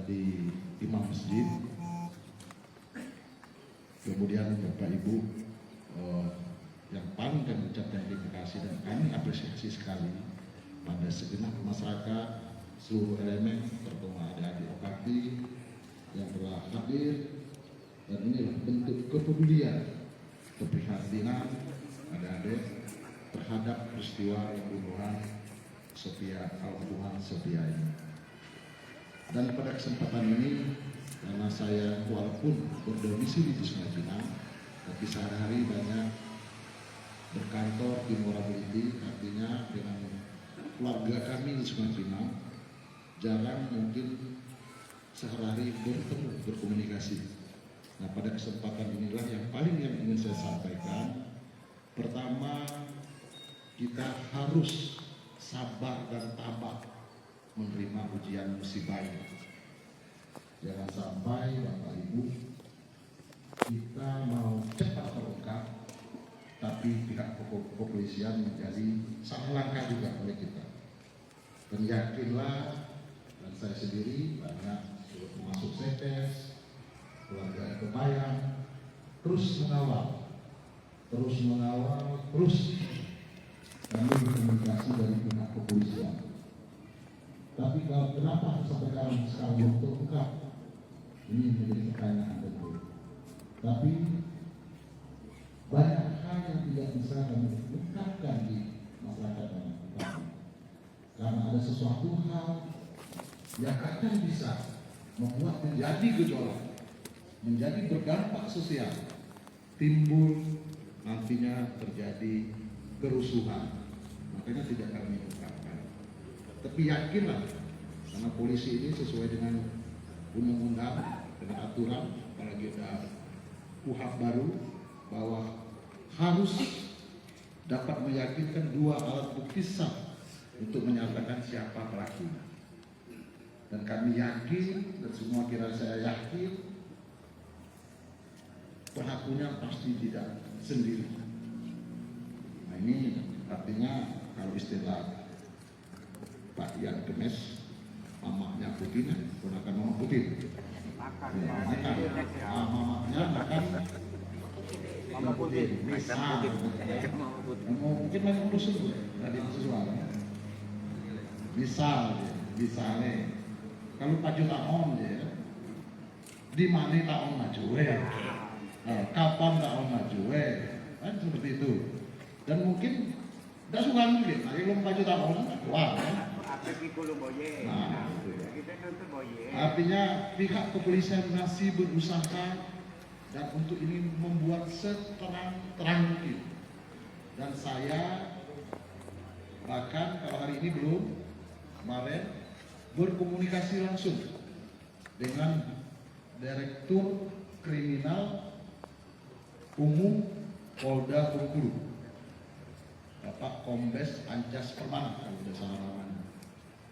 menjadi imam masjid. Kemudian Bapak Ibu yang paling kami ucapkan terima kasih dan kami apresiasi sekali pada segenap masyarakat, seluruh elemen, terutama adik-adik Opakti yang telah hadir, dan inilah bentuk kepedulian, keprihatinan adik-adik terhadap peristiwa pembunuhan Sophia Al-Fuhan Sophia ini. Dan pada kesempatan ini, karena saya walaupun berdomisili di Sungai Pinang, tapi sehari-hari banyak berkantor di Morability, artinya dengan keluarga kami di Sungai Pinang, jarang mungkin sehari-hari bertemu, berkomunikasi. Nah, pada kesempatan inilah yang paling ingin saya sampaikan. Pertama, kita harus sabar dan tabah menerima ujian musibah ini. Jangan sampai Bapak Ibu kita mau cepat terungkap, tapi pihak kepolisian menjadi salah langkah juga oleh kita. Dan yakinlah, dan saya sendiri banyak termasuk CTS, keluarga Kebayang, terus mengawal, terus kami berkomunikasi dari pihak kepolisian. Tapi kalau kenapa sampai sekarang belum terungkap, ini menjadi pertanyaan tentu. Tapi banyak hal yang tidak bisa kami ungkapkan di masyarakat kita, karena ada sesuatu hal yang akan bisa membuat menjadi gejolak, menjadi berdampak sosial, timbul nantinya terjadi kerusuhan. Makanya tidak kami ungkapkan. Tapi yakinlah, karena polisi ini sesuai dengan undang-undang, dengan aturan, apalagi ada KUHP baru, bahwa harus dapat meyakinkan dua alat bukti sah untuk menyatakan siapa pelakunya. Dan kami yakin, dan semua kira saya yakin, pelakunya pasti tidak sendiri. Nah, ini artinya kalau istilah Pak Ian Gemes, mamanya Putin, gunakan mama Putin. Mamanya akan Mama Putin, misal, mungkin lagi urus itu tadi sesuatu. Misalnya, kalau Pak Juta on ya, di mana tak on maju, kapan tak on maju, kan seperti itu. Dan mungkin tidak suka mungkin, kalau Pak Juta on wah. Nah, artinya pihak kepolisian masih berusaha dan untuk ini membuat seterang-terang mungkin. Dan saya bahkan kalau hari ini belum, kemarin berkomunikasi langsung dengan Direktur Kriminal Umum Polda Bengkulu, Bapak Kombes Ancas Permana, kalau tidak salah namanya.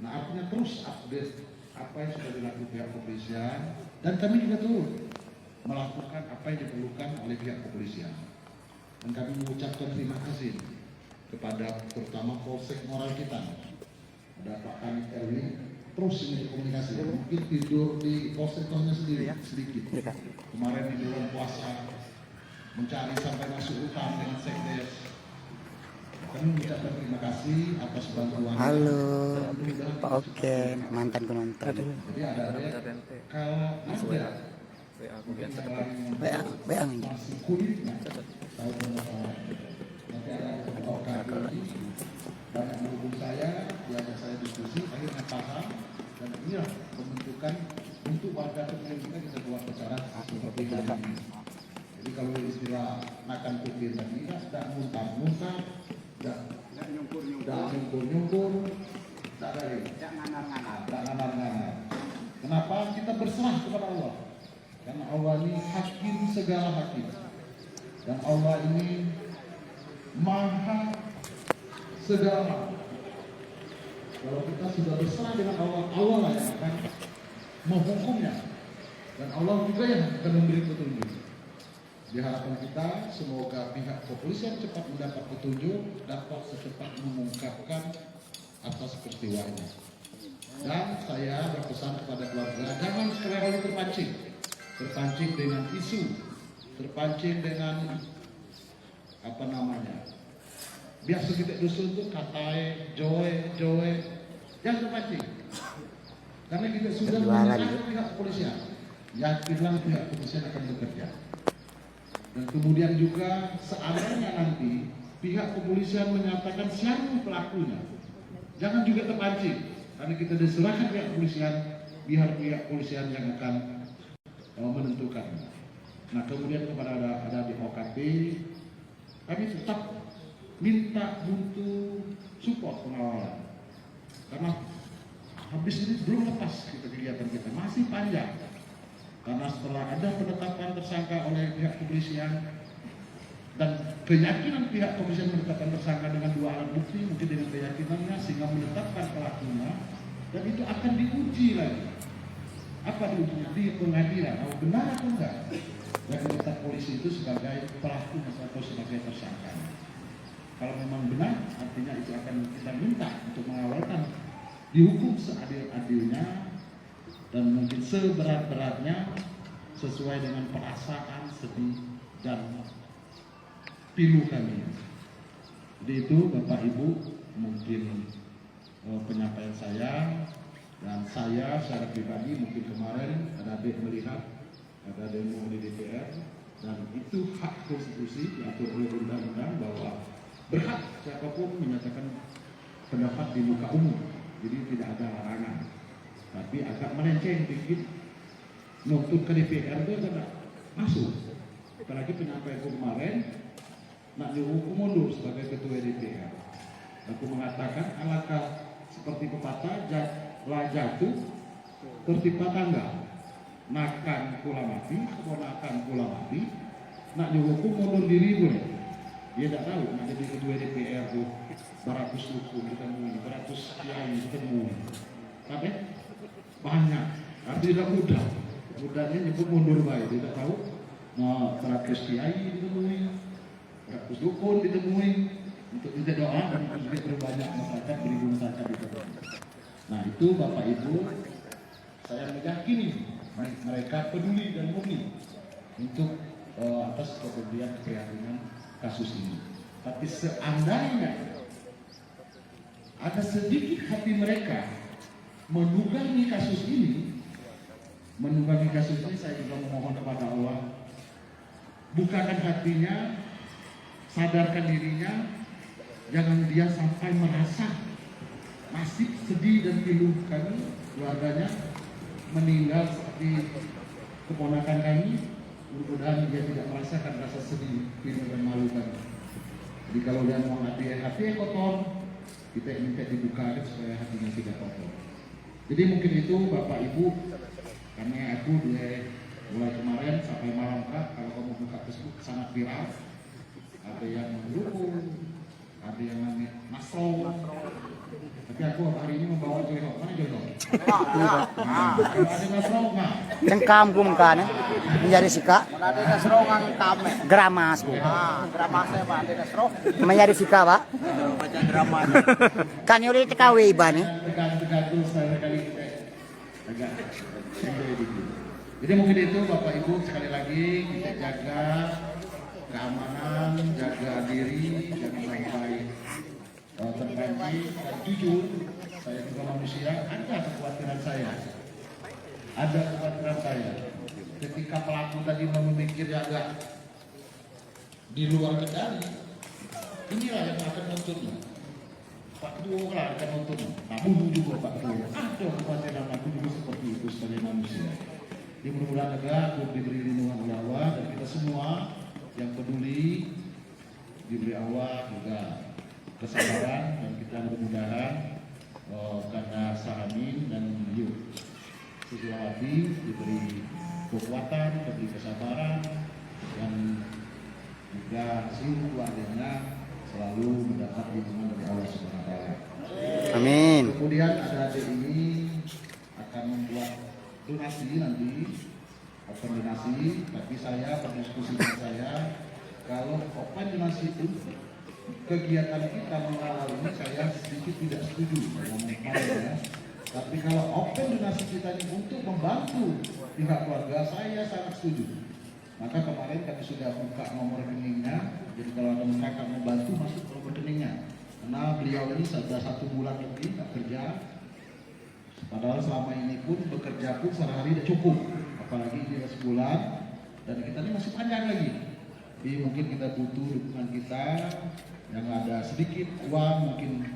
Nah, artinya terus update apa yang sudah dilakukan pihak kepolisian, dan kami juga turut melakukan apa yang diperlukan oleh pihak kepolisian. Dan kami mengucapkan terima kasih kepada terutama Polsek Moral kita, ada Pak Kanit Erwin, terus ini komunikasi. Mungkin tidur di Polseknya sendiri sedikit. Kemarin di bulan puasa mencari sampai masuk hutan dengan Sekdes. Kami mengucapkan terima kasih atas bantuan. Halo Pak Oke, mantan penonton. Jadi ada kalau ada WA masih kulitnya, tahu nanti ada banyak mendukung saya, diajak saya diskusi, akhirnya paham, dan inilah pembentukan untuk warga kecil kita buat acara seperti ini. Jadi kalau istilah makan kupir tadi, tidak muntah-muntah, tidak nyungkur-nyungkur, tidak nganar-nganar. Kenapa? Kita berserah kepada Allah. Karena Allah ini hakim segala hakim. Dan Allah ini maha segala. Kalau kita sudah berserah dengan Allah, Allah lah yang akan menghukumnya. Dan Allah juga yang akan memberi petunjuk. Diharapkan kita semoga pihak kepolisian cepat mendapat petunjuk, dapat secepat mengungkapkan atas peristiwa ini. Dan saya berpesan kepada keluarga, jangan sekali-kali terpancing dengan isu, terpancing dengan apa namanya, biasa kita dusun tuh katai, joe, jangan terpancing. Karena kita sudah menyerahkan pihak kepolisian, yakinlah pihak kepolisian akan bekerja. Dan kemudian juga seandainya nanti pihak kepolisian menyatakan siapa pelakunya, jangan juga terpancing. Karena kita diserahkan pihak kepolisian, biar pihak kepolisian yang akan menentukan. Nah kemudian kepada ada di OKP, kami tetap minta butuh support pengawalan. Karena habis ini belum lepas kegiatan kita, masih panjang. Karena setelah ada penetapan tersangka oleh pihak kepolisian dan keyakinan pihak kepolisian menetapkan tersangka dengan 2 alat bukti, mungkin dengan keyakinannya sehingga menetapkan pelakunya, dan itu akan diuji lagi. Apa diujinya? Di pengadilan, benar atau enggak? Dan menetap polisi itu sebagai pelaku atau sebagai tersangka. Kalau memang benar, artinya itu akan kita minta untuk mengawalkan dihukum seadil-adilnya dan mungkin seberat-beratnya sesuai dengan perasaan, sedih, dan pilu kami. Jadi itu Bapak Ibu mungkin penyampaian saya, dan saya secara pribadi mungkin kemarin ada adik melihat ada demo di DPR, dan itu hak konstitusi diatur oleh undang-undang bahwa berhak siapapun menyatakan pendapat di muka umum, jadi tidak ada larangan. Tapi agak melenceng dikit, nuntut ke DPR itu tidak masuk. Apalagi penyampaian kemarin nak dihukum mundur sebagai ketua DPR. Aku mengatakan alangkah seperti pepatah jatuh tertimpa tangga, makan pula mati, keponakan pula mati, nak dihukum mundur diri boleh. Dia tidak tahu nak jadi ketua DPR itu beratus hukum ditemui, beratus kiai ditemui, tapi banyak, artinya tidak mudah. Mudahnya nyebut mundur baik, tidak tahu mau beratus kiai ditemui, beratus dukun ditemui, untuk kita doa dan untuk berbanyak masyarakat beribu masyarakat itu. Nah itu Bapak Ibu, saya meyakini mereka peduli dan murni untuk atas kepedulian keprihatinan kasus ini. Tapi seandainya ada sedikit hati mereka menunggangi kasus ini, saya juga memohon kepada Allah, bukakan hatinya, sadarkan dirinya, jangan dia sampai merasa masih sedih dan pilu kami, keluarganya meninggal seperti keponakan kami. Mudah-mudahan dia tidak merasakan rasa sedih, pilu dan malu kami. Jadi kalau dia mau hati kotor, kita minta dibukakan supaya hatinya tidak kotor. Jadi mungkin itu Bapak Ibu, karena aku mulai kemarin sampai malam kalau kamu buka Facebook sangat viral, ada yang mendukung, ada yang masuk. Tapi aku hari ini membawa jodoh. Mana jodoh? Kalau ada masuk nggak? Cengkam ku mengkana menjadi sika. Ada nasro ngang kame. Gramas ku. Gramasnya Pak ada nasro. Menjadi sika, Pak. Baca drama. Kan yuri tekawe ibane. Tegang sekali kita agak jadi mungkin itu Bapak Ibu sekali lagi kita jaga keamanan, jaga diri, jangan sampai terpancing dan jujur. Saya juga manusia, ada kekhawatiran saya. Ketika pelaku tadi memikir agak di luar kendali, inilah yang akan nontonnya. Pak Ketua lah akan nontonnya. Nah, bunuh juga Pak Ketua. Ada kekhawatiran aku juga seperti itu sebagai manusia. Di mudah-mudahan aku diberi lindungan oleh Allah, dan kita semua yang peduli diberi Allah juga kesabaran, dan kita mudah-mudahan karena Sahamin dan Yuk Susiawati diberi kekuatan, diberi kesabaran, dan juga seluruh keluarganya selalu mendapat lindungan dari Allah Subhanahu wa Ta'ala. Amin. Kemudian ada adik ini akan membuat donasi nanti, tapi saya berdiskusi dengan saya, kalau open donasi itu kegiatan kita mengawal ini saya sedikit tidak setuju dengan ya. Tapi kalau open donasi kita ini untuk membantu pihak keluarga, saya sangat setuju. Maka kemarin kami sudah buka nomor rekeningnya. Jadi kalau ada masyarakat membantu masuk ke nomor rekeningnya. Karena beliau ini sudah 1 bulan lebih tak kerja. Padahal selama ini pun bekerja pun sehari tidak cukup. Apalagi dia sebulan dan kita ini masih panjang lagi. Jadi mungkin kita butuh dukungan kita yang ada sedikit uang mungkin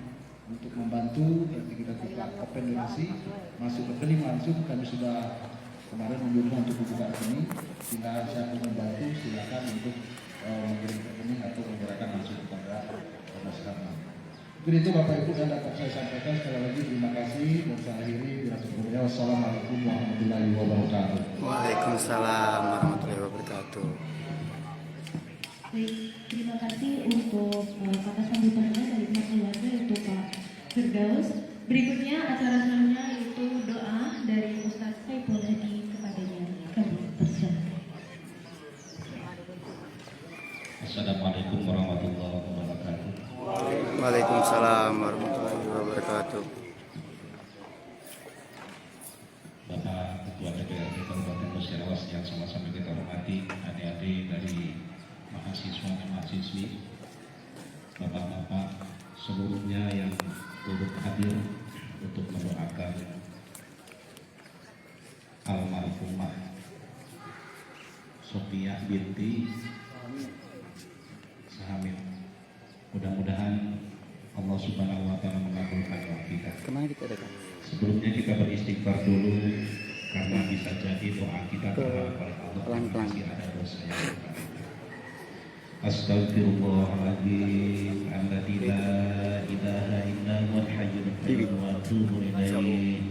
untuk membantu. Nanti kita buka open donasi masuk rekening langsung. Kami sudah kemarin menyuruh untuk membuka rekening. Sehingga siapa membantu silakan untuk mengirim rekening atau menyerahkan langsung kepada Mas Karna. Mungkin itu Bapak Ibu yang dapat saya sampaikan. Sekali lagi terima kasih dan saya akhiri dengan sebelumnya wassalamualaikum warahmatullahi wabarakatuh. Waalaikumsalam warahmatullahi wabarakatuh. Baik, terima kasih untuk kata sambutannya dari pihak keluarga untuk Pak Firdaus. Berikutnya acara selanjutnya yaitu doa dari Ustadz Saiful Hadi kepadanya. Kami persilakan. Assalamualaikum warahmatullahi wabarakatuh. Waalaikumsalam warahmatullahi wabarakatuh. Bapak Ketua DPRD Kabupaten Musirawas yang sama-sama kita hormati, adik-adik dari mahasiswa dan mahasiswi, bapak-bapak seluruhnya yang turut hadir untuk mendoakan almarhumah Sofiah binti Sahamid. Mudah-mudahan Allah Subhanahu wa Ta'ala mengabulkan doa kita. Kemana kita dekat? Sebelumnya kita beristighfar dulu karena bisa jadi doa kita terhadap oleh Allah Pelan-pelan. masih ada dosa yang kita. Astaghfirullahaladzim alladzi la ilaha illa huwal hayyul qayyum wa atubu ilaih.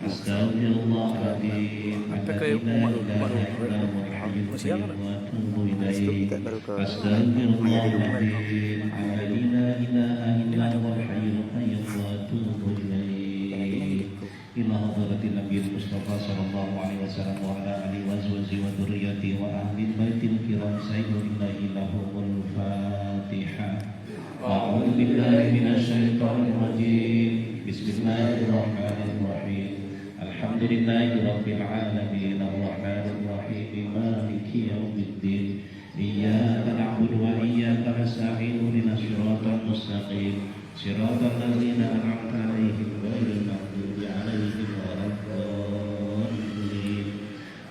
Astaghfirullahaladzim alladzi la ilaha illa huwal hayyul qayyum wa atubu ilaih. Astaghfirullahaladzim alladzi la ilaha illa huwal hayyul qayyum wa atubu ilaih. Ila hadratin Nabi Mustafa sallallahu alaihi wasallam wa ala alihi wa azwajihi wa dzurriyyatihi wa ahli baitil kiram sayyidina lahumul Fatihah. A'udzu billahi minasyaitonir rajim. Bismillahirrahmanirrahim. Alhamdulillahi rabbil alamin arrahmanir rahim maliki yaumiddin. Iyyaka na'budu wa iyyaka nasta'in ihdinas siratal mustaqim. Siratal ladzina an'amta 'alaihim ghairil maghdubi 'alaihim waladdallin.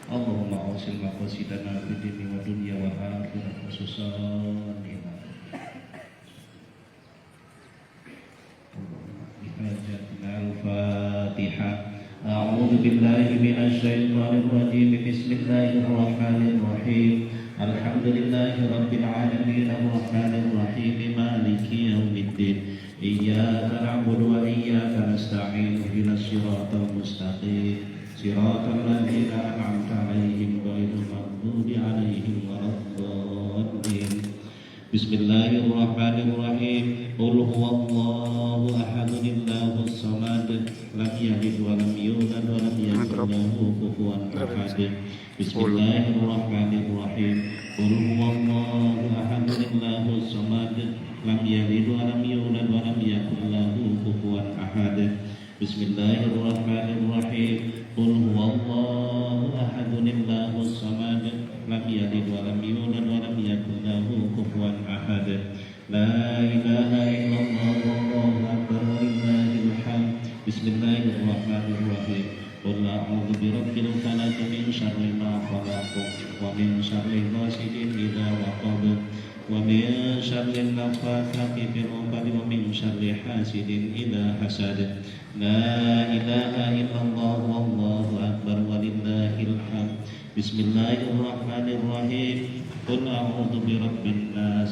Allahumma awsil maqasidana fid dini wa dunya wal akhirah khususan Al-Fatihah. A'udzu billahi minasy syaithanir rajim. Bismillahirrahmanirrahim. Alhamdulillahi rabbil alamin arrahmanir rahim maliki yaumiddin. Iyyaka na'budu wa iyyaka nasta'in ihdinas siratal mustaqim siratal ladzina an'amta 'alaihim ghairil maghdubi 'alaihim waladdallin. Bismillahirrahmanirrahim. Qul huwallahu ahad, Allahus samad, lam yalid wa lam yulad wa lam yakul lahu kufuwan ahad. Bismillahirrahmanirrahim. Qul huwallahu ahad, Allahus samad, lam yalid wa lam yulad wa lam yakul lahu kufuwan ahad. Bismillahirrahmanirrahim. Qul huwallahu ahad, Allahus samad, lam yalid wa lam yulad wa lam yakul lahu kufuwan ahad. La ilaha illallah wallahu akbar walillahil hamd. Bismillahirrahmanirrahim. Qul a'udzu birabbil falaq min syarri ma khalaq wa min syarri ghasidin idza waqab wa min syarri nafathati fil 'uqad wa min syarri hasidin idza hasad. La ilaha illallah wallahu akbar walillahil hamd. Bismillahirrahmanirrahim. Qul a'udzu birabbin nas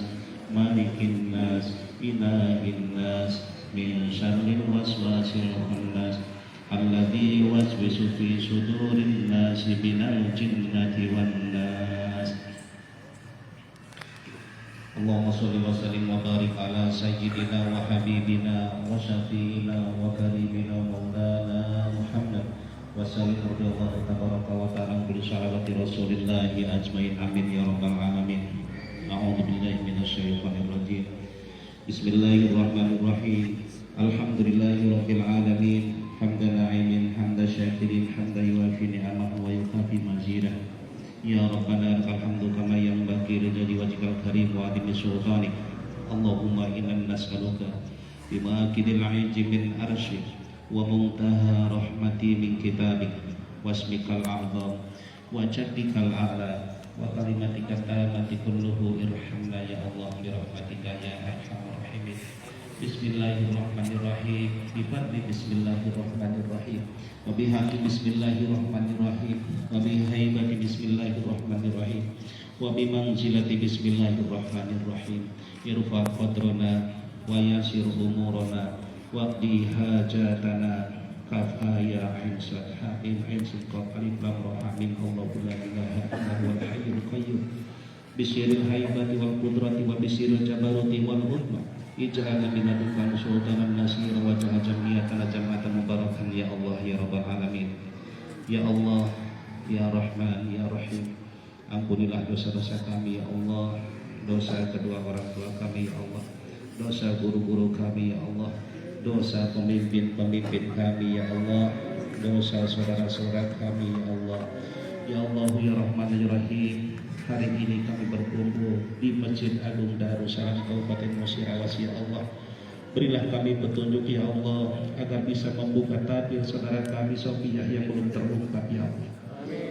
malikin nas ilahin nas min syarril waswasil khannas alladzi yuwaswisu fi sudurin nas minal jinnati wan nas. Allahumma sholli wa sallim wa barik ala sayyidina wa habibina wa syafi'ina wa karimina maulana Muhammad wa sallim radhiyallahu tabaraka wa ta'ala bi salawati rasulillahi ajmain amin ya rabbal alamin. A'udzu billahi minasyaitonir rajim. Bismillahirrahmanirrahim. Alhamdulillahirabbil alamin hamdan na'imin hamdan syakirin hamdan yuafi ni'amahu wa yukafi mazidah. Ya Rabbana lakal hamdu kama yanbaghi li wajhikal karim wa 'azimi sultanik. Allahumma inna nas'aluka bima kidil 'aiji min arsyik wa muntaha rahmati min kitabik wasmikal a'zam wa jaddikal a'la wa kalimatika tamati kulluhu irhamna ya Allah bi rahmatika ya arhamar rahimin. Bismillahirrahmanirrahim. Bifadli bismillahirrahmanirrahim. Wa bihaqqi bismillahirrahmanirrahim. Wa bihaibati bismillahirrahmanirrahim. Wa bimanzilati bismillahirrahmanirrahim. Irfa qadrana wa yasir umurana waqdi hajatana kafaya insad haim insad alif lam ra amin. Allahu la ilaha illa huwal hayyul qayyum bisiril haibati wal qudrati wa bisiril jabaruti wal hukma ij'alna min ladunka sultanan nasira wa jamiyatan jama'atan mubarakan ya Allah ya rabbal alamin. Ya Allah ya Rahman ya Rahim, ampunilah dosa-dosa kami ya Allah, dosa kedua orang tua kami ya Allah, dosa guru-guru kami ya Allah, dosa pemimpin-pemimpin kami ya Allah, dosa saudara-saudara kami ya Allah. Ya Allah ya Rahman ya Rahim, hari ini kami berkumpul di Masjid Agung Darussalam Kabupaten Musirawas ya Allah. Berilah kami petunjuk ya Allah agar bisa membuka tabir saudara kami Sofiyah yang belum terungkap ya Allah.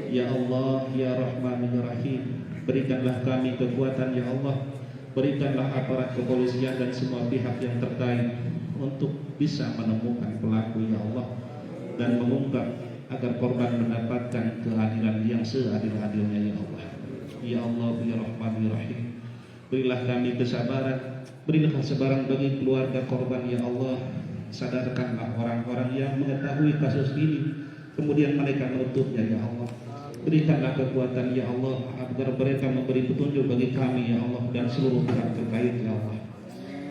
Ya Allah ya Rahman ya Rahim, berikanlah kami kekuatan ya Allah, berikanlah aparat kepolisian dan semua pihak yang terkait untuk bisa menemukan pelaku ya Allah dan mengungkap agar korban mendapatkan keadilan yang seadil-adilnya ya Allah. Ya Allah ya Rahman ya Rahim, berilah kami kesabaran, berilah kesabaran bagi keluarga korban ya Allah. Sadarkanlah orang-orang yang mengetahui kasus ini kemudian mereka menutupnya ya Allah. Berikanlah kekuatan ya Allah agar mereka memberi petunjuk bagi kami ya Allah dan seluruh pihak terkait ya Allah.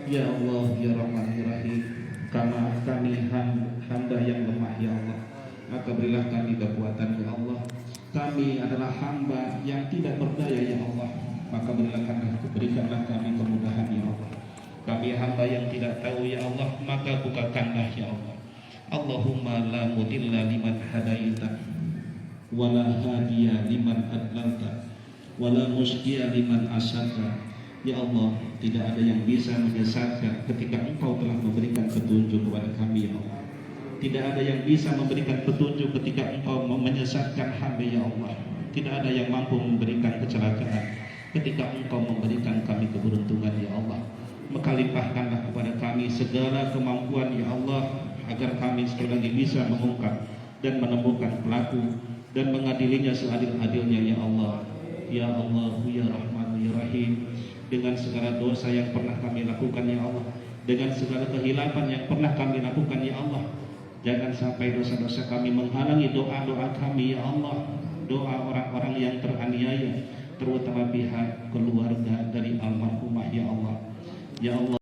Ya Allah ya Rahman ya Rahim, karena kami hamba yang lemah ya Allah, maka berilah kami kekuatan ya Allah. Kami adalah hamba yang tidak berdaya ya Allah, maka berikanlah kami kemudahan ya Allah. Kami hamba yang tidak tahu ya Allah, maka bukakanlah ya Allah. Allahumma la mudilla liman hadaita wa la hadiya liman adlalta wa la musdiya liman asata. Ya Allah, tidak ada yang bisa menyesatkan ketika Engkau telah memberikan petunjuk kepada kami ya Allah. Tidak ada yang bisa memberikan petunjuk ketika Engkau menyesatkan hamba ya Allah. Tidak ada yang mampu memberikan kecelakaan ketika Engkau memberikan kami keberuntungan ya Allah. Maka limpahkanlah kepada kami segala kemampuan ya Allah, agar kami sekali lagi bisa mengungkap dan menemukan pelaku dan mengadilinya seadil-adilnya ya Allah. Ya Allah ya Rahman ya Rahim, dengan segala dosa yang pernah kami lakukan ya Allah, dengan segala kehilapan yang pernah kami lakukan ya Allah, jangan sampai dosa-dosa kami menghalangi doa-doa kami ya Allah, doa orang-orang yang teraniaya, terutama pihak keluarga dari almarhumah ya Allah. Ya Allah.